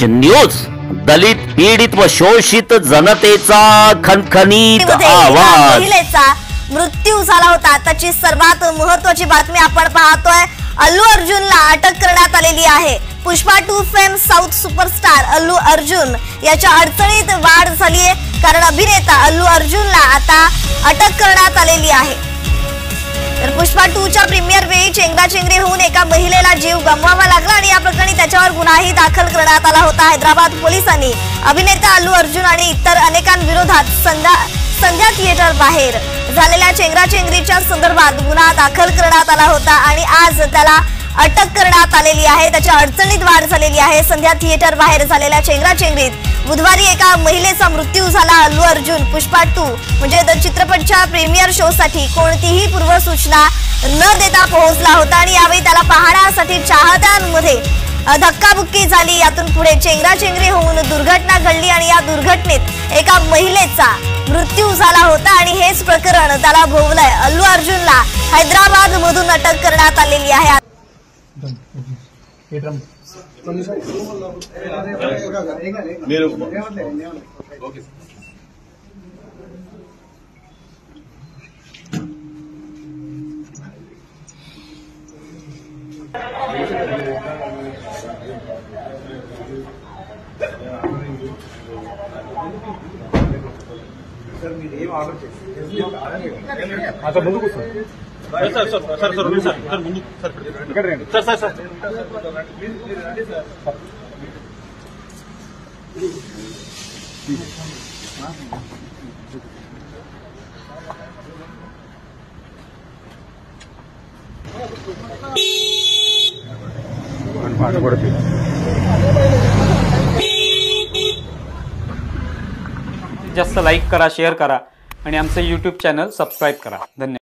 News, दलित पीडित व शोषित जनतेचा खणखणीत आवाज। महिलेचा मृत्यू झाला होता त्याची सर्वात महत्त्वाची बातमी आपण पाहतोय। अल्लू अर्जुनला अटक करण्यात आलेली आहे। Pushpa 2 fame south superstar Allu Arjun याच्या अडचणीत वाढ झाली आहे, कारण अभिनेता अल्लू अर्जुनला आता अटक करण्यात आलेली आहे। तर पुष्पा 2च्या प्रीमियर वेळी चेंगराचेंगरी होऊन एका महिलेला जीव गमवावा लागला आणि या प्रकरणी त्याच्यावर गुन्हाही दाखल करण्यात आला होता। हैदराबाद पोलिसांनी अभिनेता अल्लू अर्जुन आणि इतर अनेकांविरोधात संध्या थिएटर बाहेर झालेल्या चेंगराचेंगरीच्या संदर्भात गुन्हा दाखल करण्यात आला होता आणि आज त्याला अटक करण्यात आलेली आहे। त्याच्या अडचणीत वाढ झालेली आहे। संध्या थिएटर बाहेर झालेल्या चेंगराचेंगरीत बुधवारी एका महिलेचा मृत्यू झाला। अल्लू अर्जुन पुष्पा 2 म्हणजे चित्रपटाच्या प्रीमियर शो साठी कोणतीही पूर्वसूचना न देता पोहोचला होता आणि यावेळी त्याला पाहण्यासाठी चाहत्यांमध्ये धक्काबुक्की झाली। यातून पुढे चेंगराचेंगरी होऊन दुर्घटना घडली आणि या दुर्घटनेत एका महिलेचा मृत्यू झाला होता आणि हेच प्रकरण त्याला भोवलंय। अल्लू अर्जुनला हैदराबाद मधून अटक करण्यात आलेली आहे। आता बघू sir sir sir sir sir sir sir ముందు सर ఇక్కడ రండి सर सर सर पाठ पडते। जास्त लाईक करा, शेअर करा आणि आमचे YouTube चॅनल सबस्क्राइब करा। धन्यवाद।